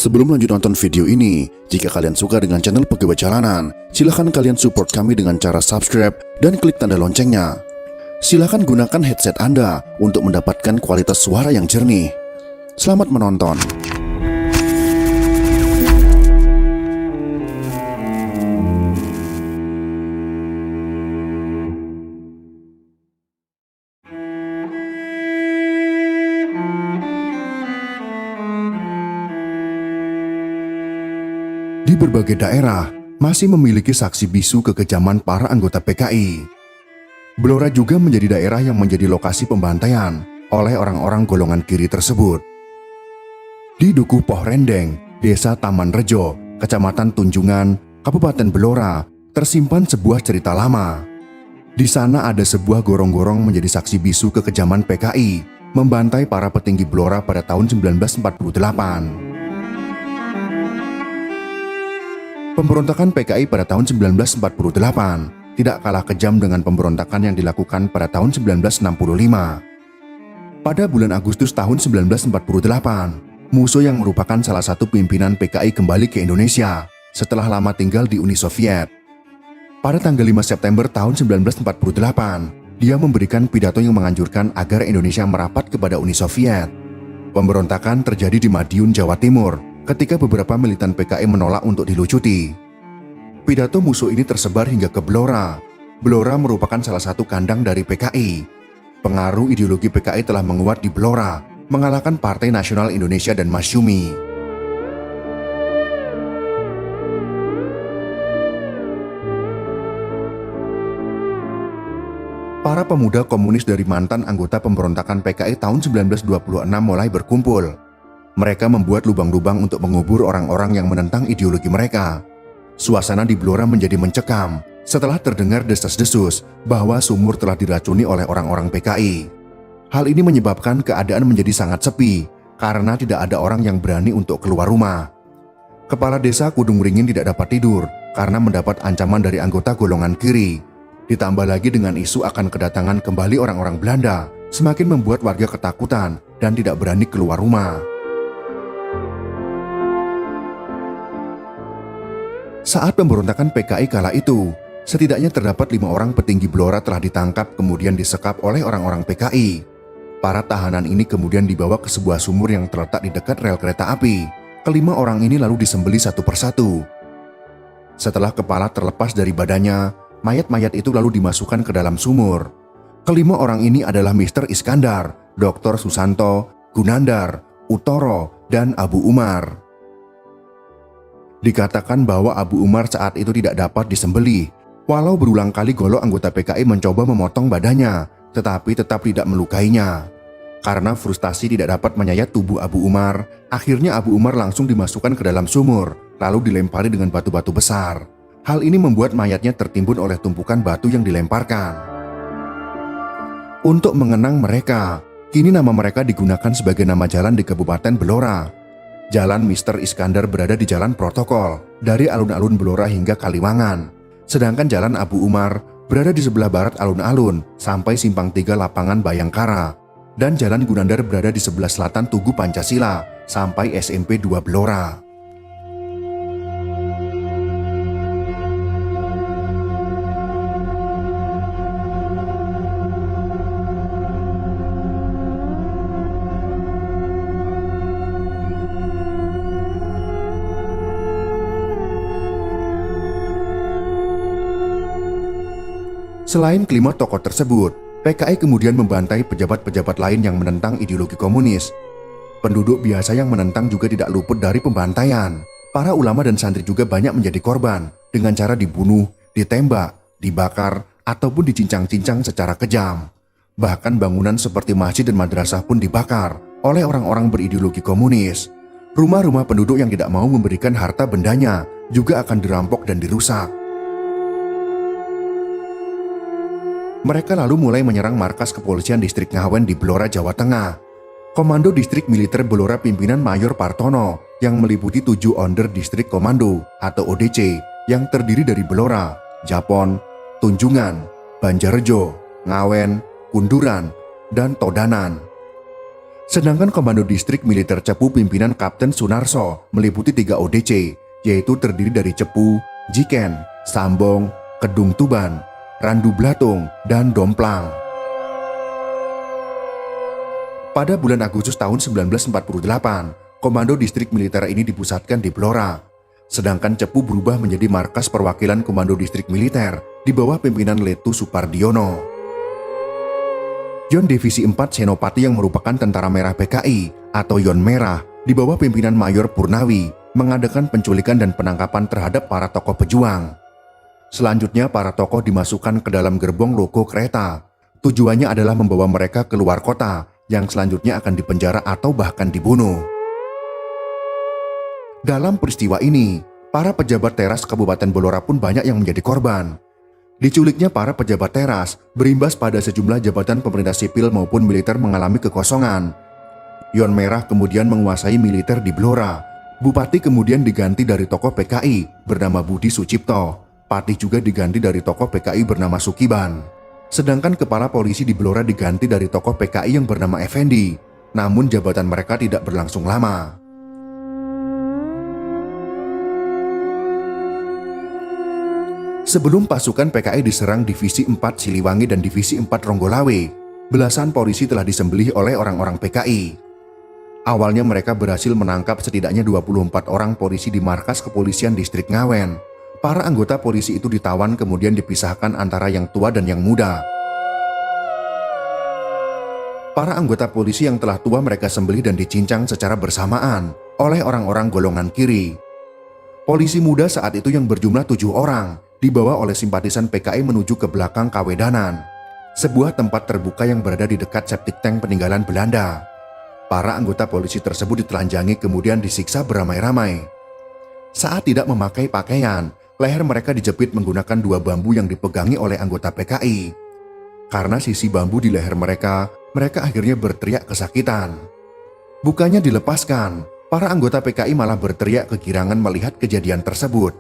Sebelum lanjut nonton video ini, jika kalian suka dengan channel Pegawai Jalanan, silahkan kalian support kami dengan cara subscribe dan klik tanda loncengnya. Silahkan gunakan headset Anda untuk mendapatkan kualitas suara yang jernih. Selamat menonton. Di berbagai daerah masih memiliki saksi bisu kekejaman para anggota PKI. Blora juga menjadi daerah yang menjadi lokasi pembantaian oleh orang-orang golongan kiri tersebut. Di Dukuh Pohrendeng, Desa Taman Rejo, Kecamatan Tunjungan, Kabupaten Blora, tersimpan sebuah cerita lama. Di sana ada sebuah gorong-gorong menjadi saksi bisu kekejaman PKI membantai para petinggi Blora pada tahun 1948. Pemberontakan PKI pada tahun 1948 tidak kalah kejam dengan pemberontakan yang dilakukan pada tahun 1965. Pada bulan Agustus tahun 1948, Musso yang merupakan salah satu pimpinan PKI kembali ke Indonesia setelah lama tinggal di Uni Soviet. Pada tanggal 5 September tahun 1948, dia memberikan pidato yang menganjurkan agar Indonesia merapat kepada Uni Soviet. Pemberontakan terjadi di Madiun, Jawa Timur, ketika beberapa militan PKI menolak untuk dilucuti. Pidato Musso ini tersebar hingga ke Blora. Blora merupakan salah satu kandang dari PKI. Pengaruh ideologi PKI telah menguat di Blora, mengalahkan Partai Nasional Indonesia dan Masyumi. Para pemuda komunis dari mantan anggota pemberontakan PKI tahun 1926 mulai berkumpul. Mereka membuat lubang-lubang untuk mengubur orang-orang yang menentang ideologi mereka. Suasana di Blora menjadi mencekam setelah terdengar desas-desus bahwa sumur telah diracuni oleh orang-orang PKI. Hal ini menyebabkan keadaan menjadi sangat sepi karena tidak ada orang yang berani untuk keluar rumah. Kepala desa Kudung Ringin tidak dapat tidur karena mendapat ancaman dari anggota golongan kiri. Ditambah lagi dengan isu akan kedatangan kembali orang-orang Belanda, semakin membuat warga ketakutan dan tidak berani keluar rumah. Saat pemberontakan PKI kala itu, setidaknya terdapat 5 orang petinggi Blora telah ditangkap kemudian disekap oleh orang-orang PKI. Para tahanan ini kemudian dibawa ke sebuah sumur yang terletak di dekat rel kereta api. Kelima orang ini lalu disembelih satu persatu. Setelah kepala terlepas dari badannya, mayat-mayat itu lalu dimasukkan ke dalam sumur. Kelima orang ini adalah Mr. Iskandar, Dr. Susanto, Gunandar, Utoro, dan Abu Umar. Dikatakan bahwa Abu Umar saat itu tidak dapat disembelih, walau berulang kali golok anggota PKI mencoba memotong badannya, tetapi tetap tidak melukainya. Karena frustasi tidak dapat menyayat tubuh Abu Umar, akhirnya Abu Umar langsung dimasukkan ke dalam sumur, lalu dilempari dengan batu-batu besar. Hal ini membuat mayatnya tertimbun oleh tumpukan batu yang dilemparkan. Untuk mengenang mereka, kini nama mereka digunakan sebagai nama jalan di Kabupaten Blora. Jalan Mr. Iskandar berada di Jalan Protokol, dari alun-alun Blora hingga Kaliwangan. Sedangkan Jalan Abu Umar berada di sebelah barat alun-alun sampai Simpang 3 Lapangan Bayangkara. Dan Jalan Gunandar berada di sebelah selatan Tugu Pancasila sampai SMP 2 Blora. Selain kelima tokoh tersebut, PKI kemudian membantai pejabat-pejabat lain yang menentang ideologi komunis. Penduduk biasa yang menentang juga tidak luput dari pembantaian. Para ulama dan santri juga banyak menjadi korban dengan cara dibunuh, ditembak, dibakar, ataupun dicincang-cincang secara kejam. Bahkan bangunan seperti masjid dan madrasah pun dibakar oleh orang-orang berideologi komunis. Rumah-rumah penduduk yang tidak mau memberikan harta bendanya juga akan dirampok dan dirusak. Mereka lalu mulai menyerang markas kepolisian distrik Ngawen di Blora, Jawa Tengah. Komando Distrik Militer Blora pimpinan Mayor Partono yang meliputi 7 Onder Distrik Komando atau ODC yang terdiri dari Blora, Japon, Tunjungan, Banjarjo, Ngawen, Kunduran, dan Todanan. Sedangkan Komando Distrik Militer Cepu pimpinan Kapten Sunarso meliputi 3 ODC, yaitu terdiri dari Cepu, Jiken, Sambong, Kedung Tuban, Randu Blatung, dan Domplang. Pada bulan Agustus tahun 1948, Komando Distrik Militer ini dipusatkan di Blora. Sedangkan Cepu berubah menjadi markas perwakilan Komando Distrik Militer di bawah pimpinan Letu Supardiono. Yon Divisi 4 Senopati yang merupakan tentara merah PKI atau Yon Merah di bawah pimpinan Mayor Purnawi mengadakan penculikan dan penangkapan terhadap para tokoh pejuang. Selanjutnya para tokoh dimasukkan ke dalam gerbong loko kereta. Tujuannya adalah membawa mereka keluar kota yang selanjutnya akan dipenjara atau bahkan dibunuh. Dalam peristiwa ini, para pejabat teras Kabupaten Blora pun banyak yang menjadi korban. Diculiknya para pejabat teras berimbas pada sejumlah jabatan pemerintah sipil maupun militer mengalami kekosongan. Yon Merah kemudian menguasai militer di Blora. Bupati kemudian diganti dari tokoh PKI bernama Budi Sucipto. Patih juga diganti dari tokoh PKI bernama Sukiban. Sedangkan kepala polisi di Blora diganti dari tokoh PKI yang bernama Effendi. Namun jabatan mereka tidak berlangsung lama. Sebelum pasukan PKI diserang Divisi 4 Siliwangi dan Divisi 4 Ronggolawe, belasan polisi telah disembelih oleh orang-orang PKI. Awalnya mereka berhasil menangkap setidaknya 24 orang polisi di markas kepolisian distrik Ngawen. Para anggota polisi itu ditawan kemudian dipisahkan antara yang tua dan yang muda. Para anggota polisi yang telah tua mereka sembelih dan dicincang secara bersamaan oleh orang-orang golongan kiri. Polisi muda saat itu yang berjumlah 7 orang dibawa oleh simpatisan PKI menuju ke belakang Kawedanan, sebuah tempat terbuka yang berada di dekat septic tank peninggalan Belanda. Para anggota polisi tersebut ditelanjangi kemudian disiksa beramai-ramai. Saat tidak memakai pakaian, leher mereka dijepit menggunakan 2 bambu yang dipegangi oleh anggota PKI. Karena sisi bambu di leher mereka akhirnya berteriak kesakitan. Bukannya dilepaskan, para anggota PKI malah berteriak kegirangan melihat kejadian tersebut.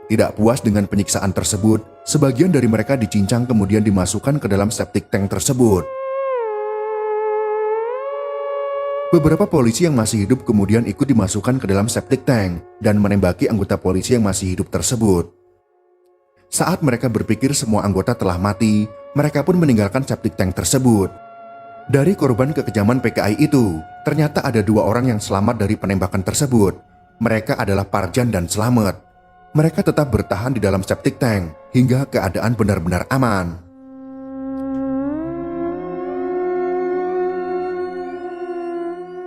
Tidak puas dengan penyiksaan tersebut, sebagian dari mereka dicincang kemudian dimasukkan ke dalam septic tank tersebut. Beberapa polisi yang masih hidup kemudian ikut dimasukkan ke dalam septic tank dan menembaki anggota polisi yang masih hidup tersebut. Saat mereka berpikir semua anggota telah mati, mereka pun meninggalkan septic tank tersebut. Dari korban kekejaman PKI itu, ternyata ada 2 orang yang selamat dari penembakan tersebut. Mereka adalah Parjan dan Slamet. Mereka tetap bertahan di dalam septic tank hingga keadaan benar-benar aman.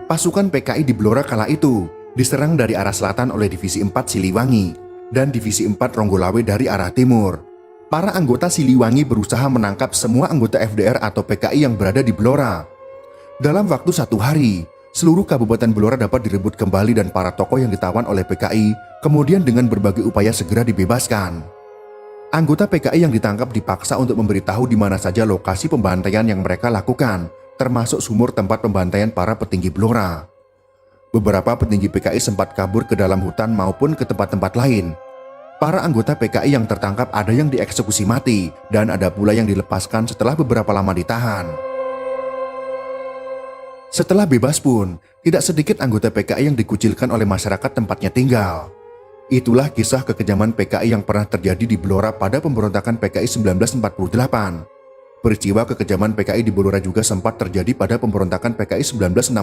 Pasukan PKI di Blora kala itu diserang dari arah selatan oleh Divisi 4 Siliwangi dan Divisi 4 Ronggolawe dari arah timur. Para anggota Siliwangi berusaha menangkap semua anggota FDR atau PKI yang berada di Blora. Dalam waktu 1 hari, seluruh Kabupaten Blora dapat direbut kembali dan para tokoh yang ditawan oleh PKI kemudian dengan berbagai upaya segera dibebaskan. Anggota PKI yang ditangkap dipaksa untuk memberitahu di mana saja lokasi pembantaian yang mereka lakukan, termasuk sumur tempat pembantaian para petinggi Blora. Beberapa petinggi PKI sempat kabur ke dalam hutan maupun ke tempat-tempat lain. Para anggota PKI yang tertangkap ada yang dieksekusi mati dan ada pula yang dilepaskan setelah beberapa lama ditahan. Setelah bebas pun, tidak sedikit anggota PKI yang dikucilkan oleh masyarakat tempatnya tinggal. Itulah kisah kekejaman PKI yang pernah terjadi di Blora pada pemberontakan PKI 1948. Peristiwa kekejaman PKI di Blora juga sempat terjadi pada pemberontakan PKI 1965.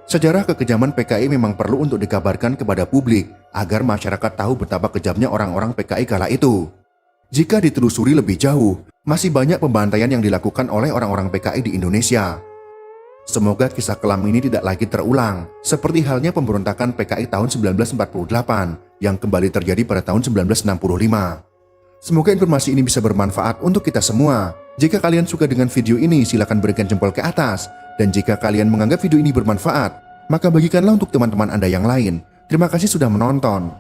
Sejarah kekejaman PKI memang perlu untuk dikabarkan kepada publik agar masyarakat tahu betapa kejamnya orang-orang PKI kala itu. Jika ditelusuri lebih jauh, masih banyak pembantaian yang dilakukan oleh orang-orang PKI di Indonesia. Semoga kisah kelam ini tidak lagi terulang, seperti halnya pemberontakan PKI tahun 1948 yang kembali terjadi pada tahun 1965. Semoga informasi ini bisa bermanfaat untuk kita semua. Jika kalian suka dengan video ini, silakan berikan jempol ke atas. Dan jika kalian menganggap video ini bermanfaat, maka bagikanlah untuk teman-teman Anda yang lain. Terima kasih sudah menonton.